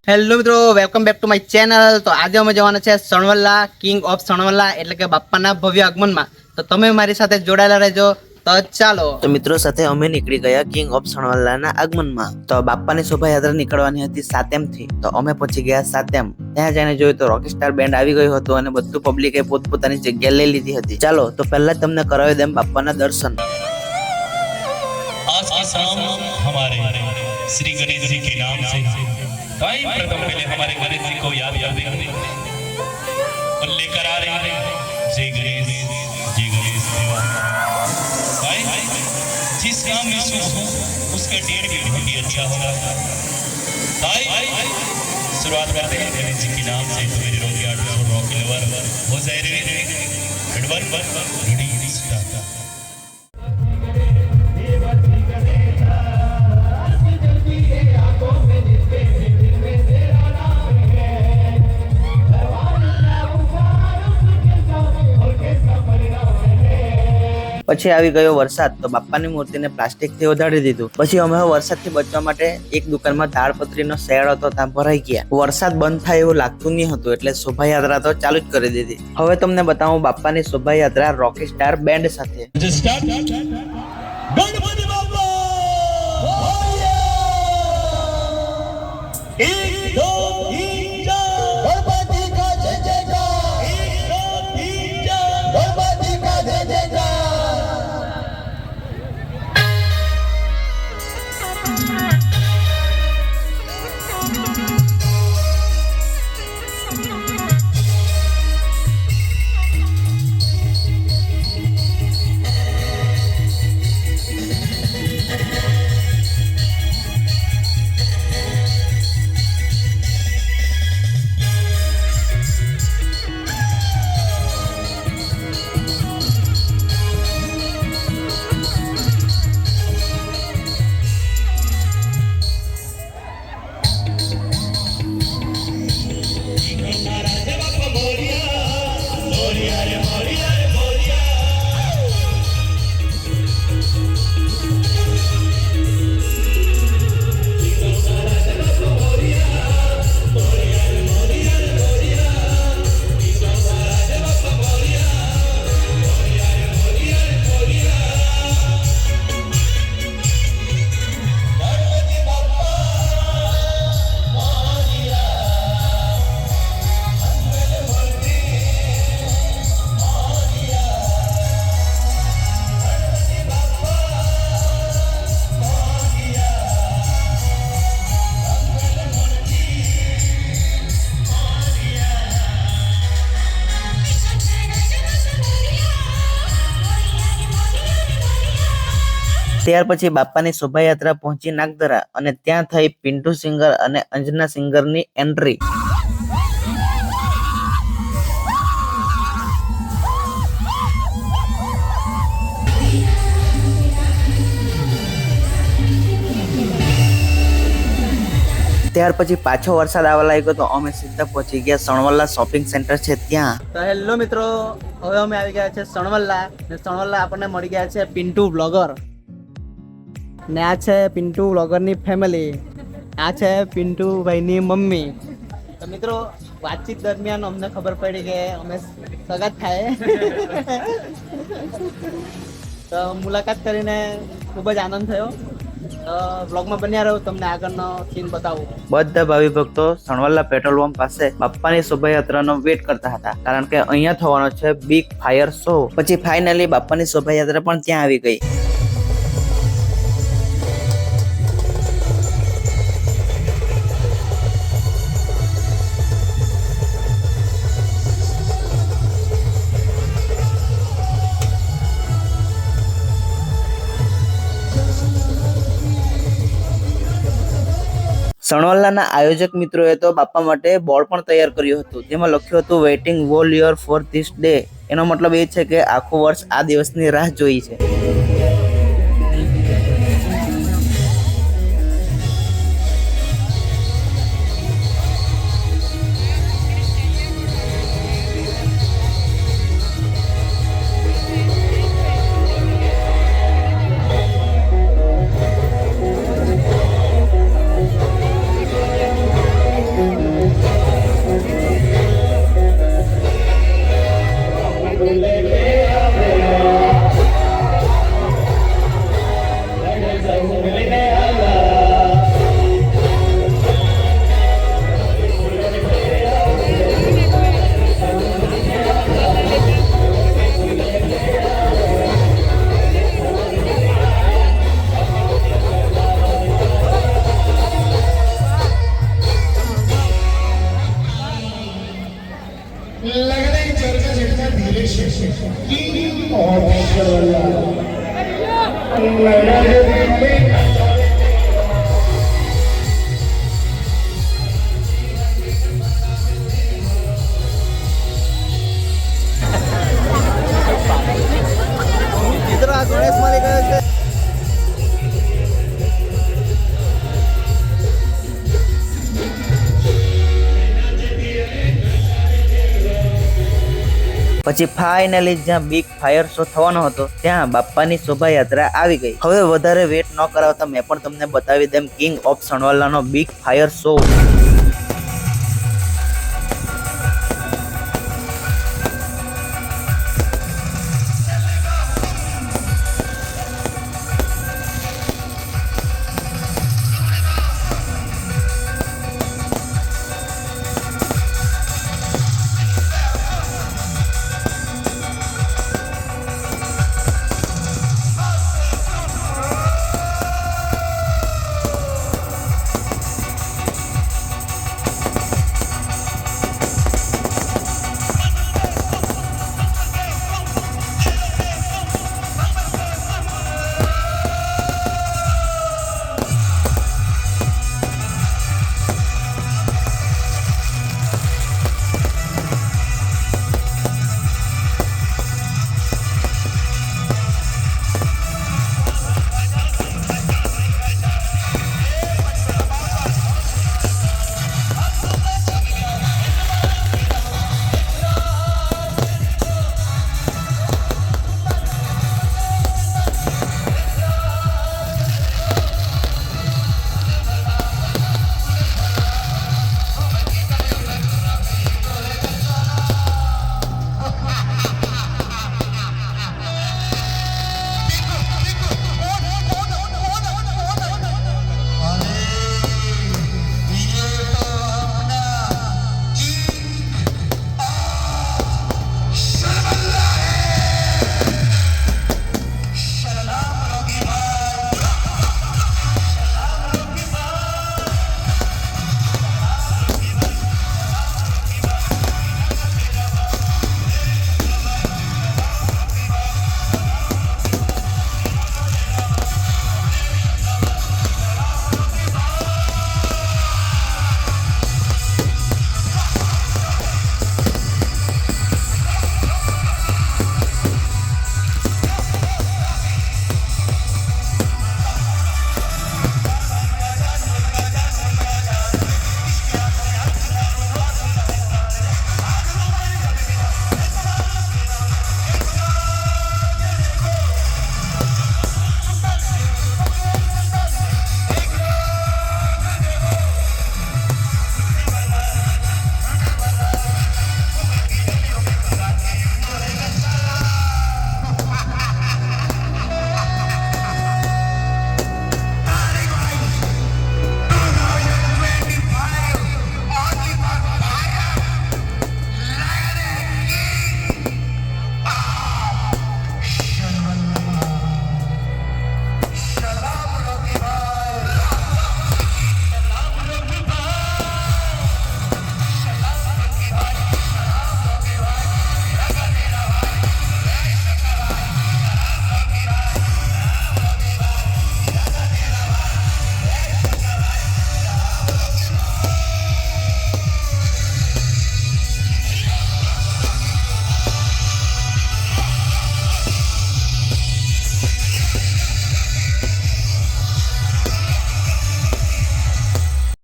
Hello મિત્રો, welcome back to my channel. તો આજે અમે જવાના છે સણવલ્લા, કિંગ ઓફ સણવલ્લા એટલે કે બાપ્પાના ભવ્ય આગમનમાં। તો તમે મારી સાથે જોડાયેલા રહેજો। તો ચાલો। તો મિત્રો સાથે અમે નીકળી ગયા કિંગ ઓફ સણવલ્લાના આગમનમાં। તો બાપ્પાની શોભાયાત્રા નીકળવાની હતી સાતેમથી, તો અમે પહોંચી ગયા સાતેમ। ત્યાં જઈને જોયું તો રોકસ્ટાર બેન્ડ આવી ગયું હતું અને બધું પબ્લિકે પોતપોતાની જગ્યા લઈ લીધી હતી। ચાલો તો પહેલા જ તમને કરાવી દેમ બાપ્પાના દર્શન। आज की शाम हमारे श्री गणेश जी के नाम से भाई प्रथम पहले हमारे गणेश जी को याद कर देंगे और लेकर आ रहे हैं जय गणेश देवा। भाई जिस काम में शुभ हो उसका डेट भी बहुत ही अच्छा होगा। भाई शुरुआत करते हैं गणेश जी के नाम से। तो मेरे रोके आठ रॉक लवर हो जाए रे एडवन रेडी स्टार्ट। પછી આવી ગયો વરસાદ, તો બાપ્પાની મૂર્તિને પ્લાસ્ટિકથી ઓઢાડી દીધું। પછી અમે વરસાદથી બચવા માટે એક દુકાનમાં તાડપત્રીનો શેડ હતો ત્યાં ભરાઈ ગયા। વરસાદ બંધ થાય એવું લાગતું નહીં હતું એટલે શોભાયાત્રા તો ચાલુ જ કરી દીધી। હવે તમને બતાવું બાપ્પાની શોભાયાત્રા રોકસ્ટાર બેન્ડ સાથે। ત્યાર પછી બાપ્પાની શોભાયાત્રા પહોંચી નાગદરા અને ત્યાં થઈ પિન્ટુ સિંગર અને અંજના સિંગરની એન્ટ્રી। ત્યાર પછી પાછો વરસાદ આવવા લાગ્યો તો અમે સીધા પહોંચી ગયા સણવલ્લા શોપિંગ સેન્ટર છે ત્યાં। તો હેલો મિત્રો, હવે અમે આવી ગયા છે સણવલ્લા ને સણવલ્લા આપણને મળી ગયા છે પિન્ટુ બ્લોગર ને આ છે પિન્ટુ બ્લોગરની ફેમિલી, આ છે પિન્ટુ ભાઈની મમ્મી। તો મિત્રો વાતચીત દરમિયાન અમને ખબર પડી કે અમે સગાત થાય તો મુલાકાત કરીને ખૂબ જ આનંદ થયો। તો બ્લોગમાં બન્યા રહો, તમને આગળનો સીન બતાવું। બધા ભાવિ ભક્તો સણવલ્લા પેટ્રોલ પંપ પાસે બાપ્પાની શોભાયાત્રાનો વેટ કરતા હતા કારણ કે અહીંયા થવાનો છે બિગ ફાયર શો। પછી ફાઇનલી બાપ્પાની શોભાયાત્રા પણ ત્યાં આવી ગઈ। સણવલ્લાના આયોજક મિત્રોએ તો બાપ્પા માટે બોર્ડ પણ તૈયાર કર્યું હતું, જેમાં લખ્યું હતું waiting all year for this day. એનો મતલબ એ છે કે આખું વર્ષ આ દિવસની રાહ જોઈ છે। પછી ફાઇનલી જ્યાં બિગ ફાયર શો થવાનો હતો ત્યાં બાપ્પાની શોભાયાત્રા આવી ગઈ. હવે વધારે વેટ ન કરાવતા મેં પણ તમને બતાવી દેમ કિંગ ઓફ સણવલ્લાનો બિગ ફાયર શો.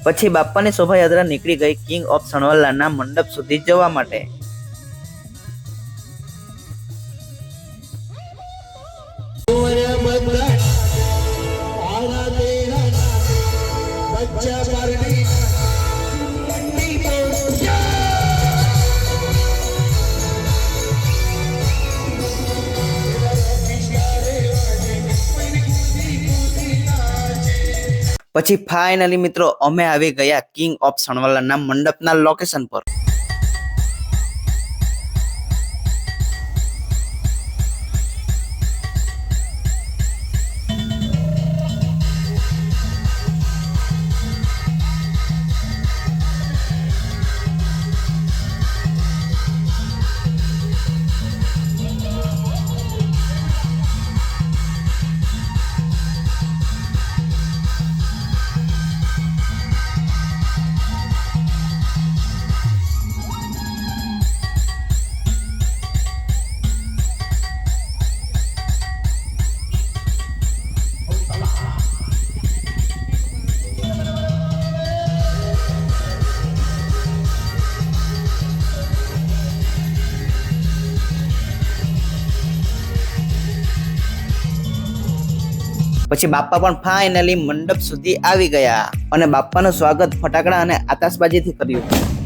પછી બાપ્પાની શોભાયાત્રા નીકળી ગઈ કિંગ ઓફ સણવલ્લાના મંડપ સુધી જવા માટે. પછી ફાઇનલી મિત્રો અમે આવી ગયા કિંગ ઓફ સણવલ્લાના મંડપના લોકેશન પર. પછી બાપ્પા પણ ફાઇનલી મંડપ સુધી આવી ગયા અને બાપ્પાનું સ્વાગત ફટાકડા અને આતશબાજીથી કર્યું.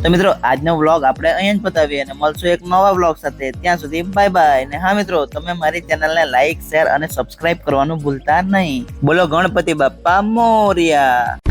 તો મિત્રો આજનો વ્લોગ આપણે અહીંયા જ પતાવીએ અને મળશું એક નવા વ્લોગ સાથે. ત્યાં સુધી બાય બાય. ને હા મિત્રો, તમે મારી ચેનલને લાઈક, શેર અને સબસ્ક્રાઇબ કરવાનું ભૂલતા નહીં. બોલો ગણપતિ બાપ્પા મોરયા.